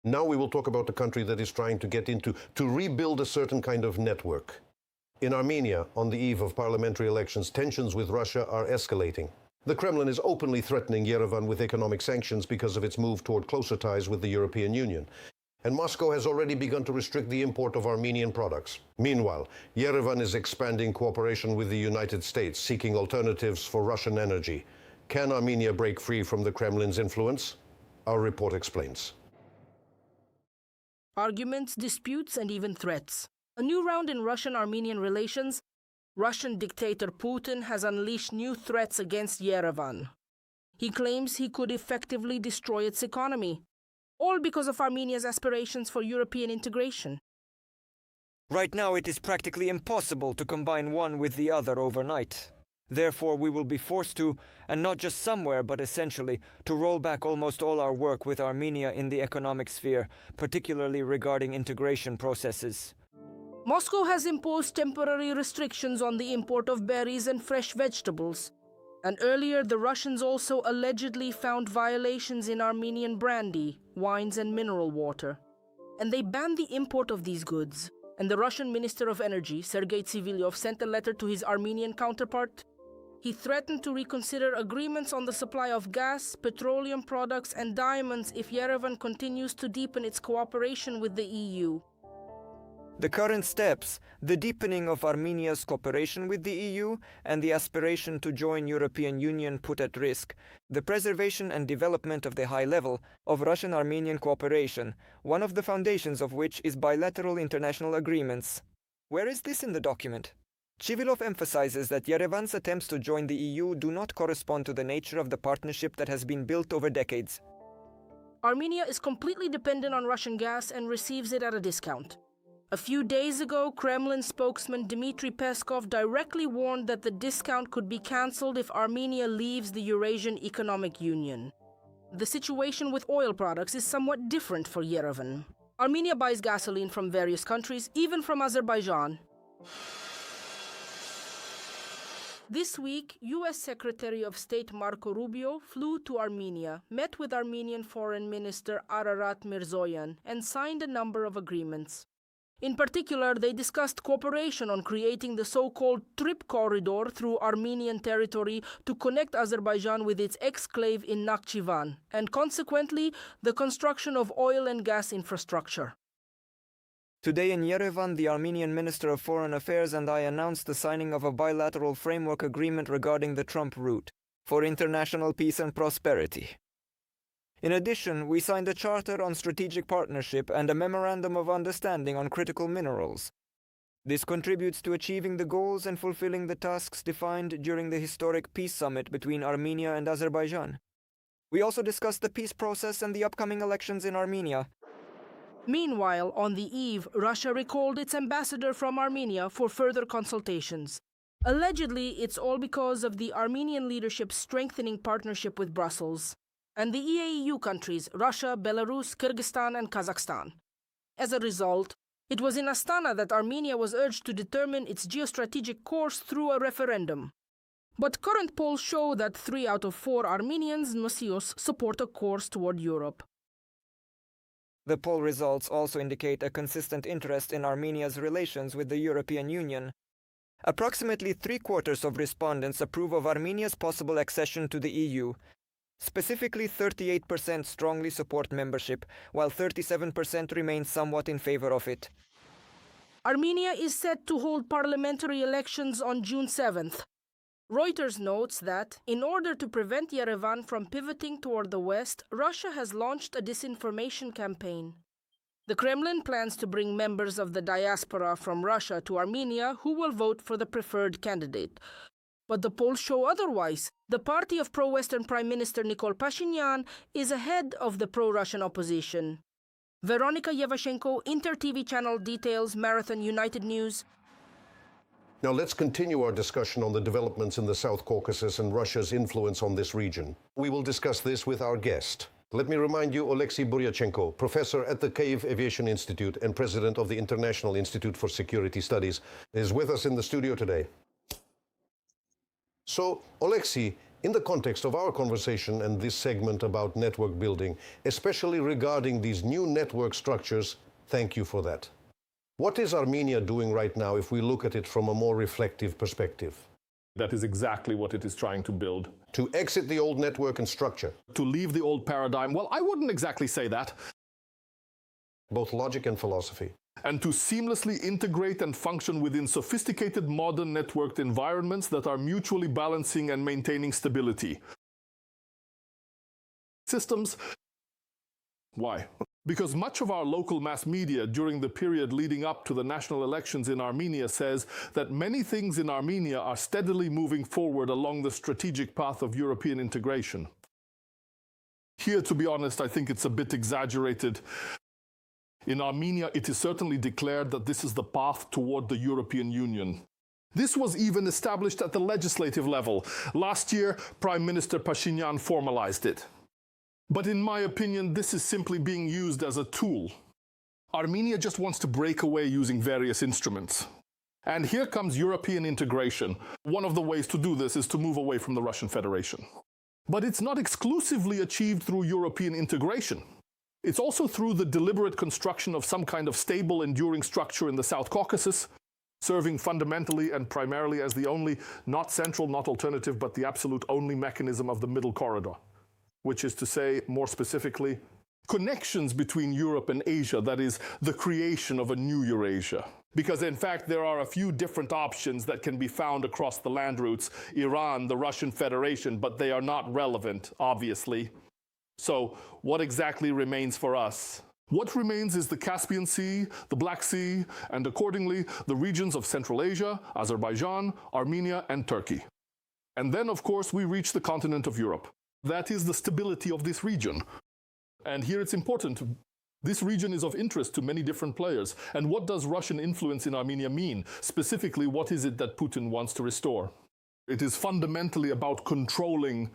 Now we will talk about the country that is trying to get into, to rebuild a certain kind of network. In Armenia, on the eve of parliamentary elections, tensions with Russia are escalating. The Kremlin is openly threatening Yerevan with economic sanctions because of its move toward closer ties with the European Union. And Moscow has already begun to restrict the import of Armenian products. Meanwhile, Yerevan is expanding cooperation with the United States, seeking alternatives for Russian energy. Can Armenia break free from the Kremlin's influence? Our report explains. Arguments, disputes, and even threats. A new round in Russian-Armenian relations. Russian dictator Putin has unleashed new threats against Yerevan. He claims he could effectively destroy its economy, all because of Armenia's aspirations for European integration. Right now it is practically impossible to combine one with the other overnight. Therefore, we will be forced to, and not just somewhere, but essentially, to roll back almost all our work with Armenia in the economic sphere, particularly regarding integration processes. Moscow has imposed temporary restrictions on the import of berries and fresh vegetables. And earlier, the Russians also allegedly found violations in Armenian brandy, wines, and mineral water. And they banned the import of these goods. And the Russian Minister of Energy, Sergei Tsivilyov, sent a letter to his Armenian counterpart. He threatened to reconsider agreements on the supply of gas, petroleum products, and diamonds if Yerevan continues to deepen its cooperation with the EU. The current steps, the deepening of Armenia's cooperation with the EU and the aspiration to join European Union put at risk the preservation and development of the high level of Russian-Armenian cooperation, one of the foundations of which is bilateral international agreements. Where is this in the document? Tsivilyov emphasizes that Yerevan's attempts to join the EU do not correspond to the nature of the partnership that has been built over decades. Armenia is completely dependent on Russian gas and receives it at a discount. A few days ago, Kremlin spokesman Dmitry Peskov directly warned that the discount could be cancelled if Armenia leaves the Eurasian Economic Union. The situation with oil products is somewhat different for Yerevan. Armenia buys gasoline from various countries, even from Azerbaijan. This week, U.S. Secretary of State Marco Rubio flew to Armenia, met with Armenian Foreign Minister Ararat Mirzoyan, and signed a number of agreements. In particular, they discussed cooperation on creating the so-called Trip Corridor through Armenian territory to connect Azerbaijan with its exclave in Nakhchivan, and consequently, the construction of oil and gas infrastructure. Today in Yerevan, the Armenian Minister of Foreign Affairs and I announced the signing of a bilateral framework agreement regarding the Trump route for international peace and prosperity. In addition, we signed a charter on strategic partnership and a memorandum of understanding on critical minerals. This contributes to achieving the goals and fulfilling the tasks defined during the historic peace summit between Armenia and Azerbaijan. We also discussed the peace process and the upcoming elections in Armenia. Meanwhile, on the eve, Russia recalled its ambassador from Armenia for further consultations. Allegedly, it's all because of the Armenian leadership's strengthening partnership with Brussels and the EAEU countries, Russia, Belarus, Kyrgyzstan, and Kazakhstan. As a result, it was in Astana that Armenia was urged to determine its geostrategic course through a referendum. But current polls show that 3 out of 4 Armenians, Nosios, support a course toward Europe. The poll results also indicate a consistent interest in Armenia's relations with the European Union. Approximately 3/4 of respondents approve of Armenia's possible accession to the EU. Specifically, 38% strongly support membership, while 37% remain somewhat in favor of it. Armenia is set to hold parliamentary elections on June 7th. Reuters notes that, in order to prevent Yerevan from pivoting toward the West, Russia has launched a disinformation campaign. The Kremlin plans to bring members of the diaspora from Russia to Armenia who will vote for the preferred candidate. But the polls show otherwise. The party of pro-Western Prime Minister Nikol Pashinyan is ahead of the pro-Russian opposition. Veronika Yevashenko, Inter-TV channel details, Marathon United News. Now let's continue our discussion on the developments in the South Caucasus and Russia's influence on this region. We will discuss this with our guest. Let me remind you, Oleksii Buriachenko, professor at the Kyiv Aviation Institute and president of the International Institute for Security Studies, is with us in the studio today. So, Oleksii, In the context of our conversation and this segment about network building, especially regarding these new network structures, thank you for that. What is Armenia doing right now if we look at it from a more reflective perspective? That is exactly what it is trying to build. To exit the old network and structure. To leave the old paradigm, well, I wouldn't exactly say that. Both logic and philosophy. And to seamlessly integrate and function within sophisticated modern networked environments that are mutually balancing and maintaining stability. Systems. Why? Because much of our local mass media during the period leading up to the national elections in Armenia says that many things in Armenia are steadily moving forward along the strategic path of European integration. Here, to be honest, I think it's a bit exaggerated. In Armenia, it is certainly declared that this is the path toward the European Union. This was even established at the legislative level. Last year, Prime Minister Pashinyan formalized it. But in my opinion, this is simply being used as a tool. Armenia just wants to break away using various instruments. And here comes European integration. One of the ways to do this is to move away from the Russian Federation. But it's not exclusively achieved through European integration. It's also through the deliberate construction of some kind of stable, enduring structure in the South Caucasus, serving fundamentally and primarily as the only, not central, not alternative, but the absolute only mechanism of the middle corridor, which is to say, more specifically, connections between Europe and Asia, that is, the creation of a new Eurasia. Because in fact, there are a few different options that can be found across the land routes, Iran, the Russian Federation, but they are not relevant, obviously. So what exactly remains for us? What remains is the Caspian Sea, the Black Sea, and accordingly, the regions of Central Asia, Azerbaijan, Armenia, and Turkey. And then, of course, we reach the continent of Europe. That is the stability of this region. And here it's important. This region is of interest to many different players. And what does Russian influence in Armenia mean? Specifically, what is it that Putin wants to restore? It is fundamentally about controlling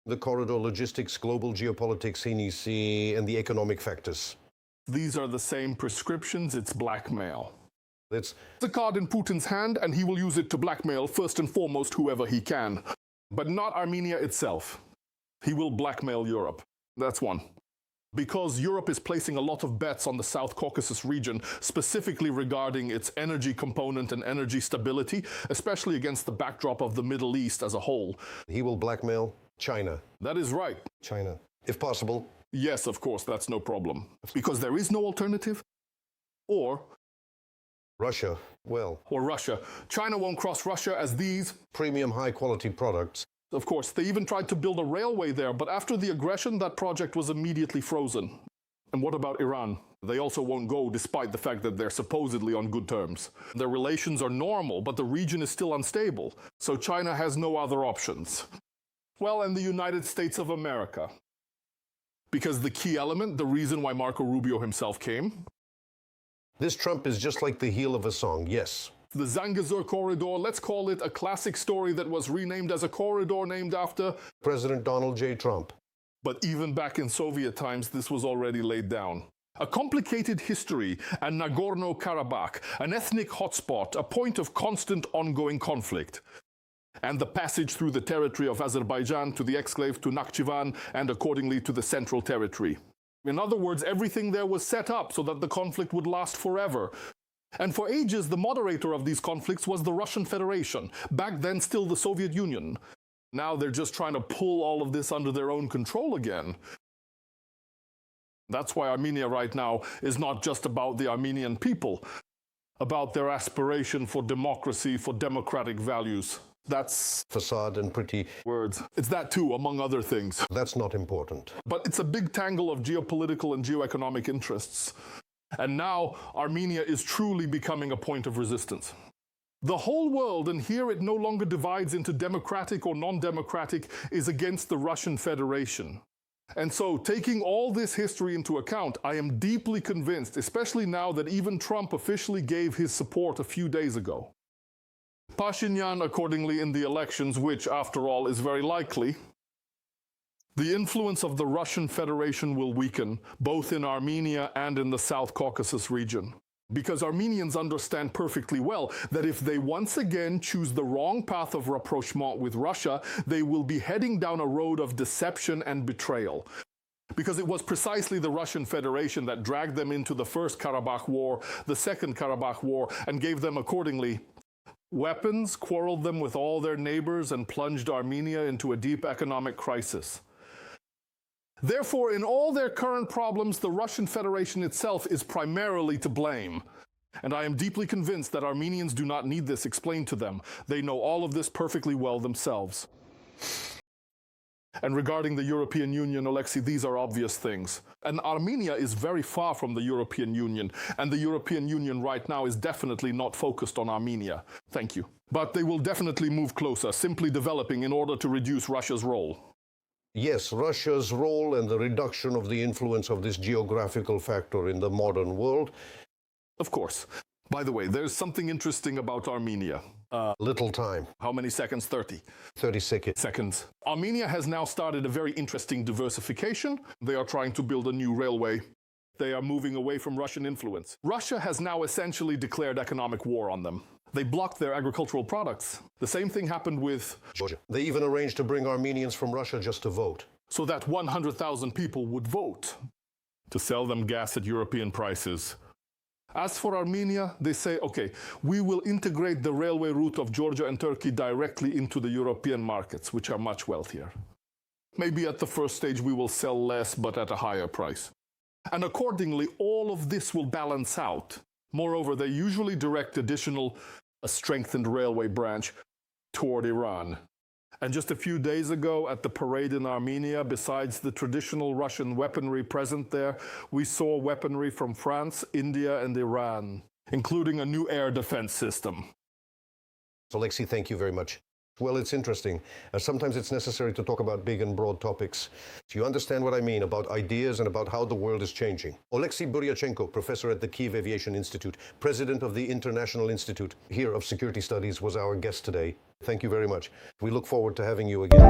the corridor, logistics, global geopolitics, NEC, and the economic factors. These are the same prescriptions. It's blackmail. It's a card in Putin's hand, and he will use it to blackmail first and foremost whoever he can. But not Armenia itself. He will blackmail Europe. That's one. Because Europe is placing a lot of bets on the South Caucasus region, specifically regarding its energy component and energy stability, especially against the backdrop of the Middle East as a whole. He will blackmail China. That is right. China, if possible. Yes, of course, that's no problem. Because there is no alternative. Or Russia, well. Or Russia. China won't cross Russia as these premium high-quality products. Of course, they even tried to build a railway there, but after the aggression, that project was immediately frozen. And what about Iran? They also won't go, despite the fact that they're supposedly on good terms. Their relations are normal, but the region is still unstable, so China has no other options. Well, and the United States of America. Because the key element, the reason why Marco Rubio himself came. This Trump is just like the heel of a song, yes. The Zangezur corridor, let's call it a classic story that was renamed as a corridor named after President Donald J. Trump. But even back in Soviet times, this was already laid down. A complicated history, and Nagorno-Karabakh, an ethnic hotspot, a point of constant ongoing conflict. And the passage through the territory of Azerbaijan to the exclave to Nakhchivan, and accordingly to the Central Territory. In other words, everything there was set up so that the conflict would last forever. And for ages, the moderator of these conflicts was the Russian Federation, back then still the Soviet Union. Now they're just trying to pull all of this under their own control again. That's why Armenia right now is not just about the Armenian people, about their aspiration for democracy, for democratic values. That's facade and pretty words. It's that too, among other things. That's not important. But it's a big tangle of geopolitical and geoeconomic interests. And now Armenia is truly becoming a point of resistance. The whole world, and here it no longer divides into democratic or non-democratic, is against the Russian Federation. And so, taking all this history into account, I am deeply convinced, especially now that even Trump officially gave his support a few days ago. Pashinyan, accordingly, in the elections, which, after all, is very likely, the influence of the Russian Federation will weaken, both in Armenia and in the South Caucasus region. Because Armenians understand perfectly well that if they once again choose the wrong path of rapprochement with Russia, they will be heading down a road of deception and betrayal. Because it was precisely the Russian Federation that dragged them into the First Karabakh War, the Second Karabakh War, and gave them accordingly weapons, quarreled them with all their neighbors, and plunged Armenia into a deep economic crisis. Therefore, in all their current problems, the Russian Federation itself is primarily to blame. And I am deeply convinced that Armenians do not need this explained to them. They know all of this perfectly well themselves. And regarding the European Union, Oleksii, these are obvious things. And Armenia is very far from the European Union, and the European Union right now is definitely not focused on Armenia. Thank you. But they will definitely move closer, simply developing in order to reduce Russia's role. Yes, Russia's role and the reduction of the influence of this geographical factor in the modern world. Of course. By the way, there's something interesting about Armenia. Little time. How many seconds? 30. 30 seconds. Armenia has now started a very interesting diversification. They are trying to build a new railway. They are moving away from Russian influence. Russia has now essentially declared economic war on them. They blocked their agricultural products. The same thing happened with Georgia. They even arranged to bring Armenians from Russia just to vote. So that 100,000 people would vote to sell them gas at European prices. As for Armenia, they say, okay, we will integrate the railway route of Georgia and Turkey directly into the European markets, which are much wealthier. Maybe at the first stage we will sell less, but at a higher price. And accordingly, all of this will balance out. Moreover, they usually direct a strengthened railway branch toward Iran. And just a few days ago at the parade in Armenia, besides the traditional Russian weaponry present there, we saw weaponry from France, India, and Iran, including a new air defense system. Oleksii, thank you very much. Well, it's interesting. Sometimes it's necessary to talk about big and broad topics. So you understand what I mean about ideas and about how the world is changing. Oleksii Buriachenko, professor at the Kyiv Aviation Institute, president of the International Institute here of Security Studies, was our guest today. Thank you very much. We look forward to having you again.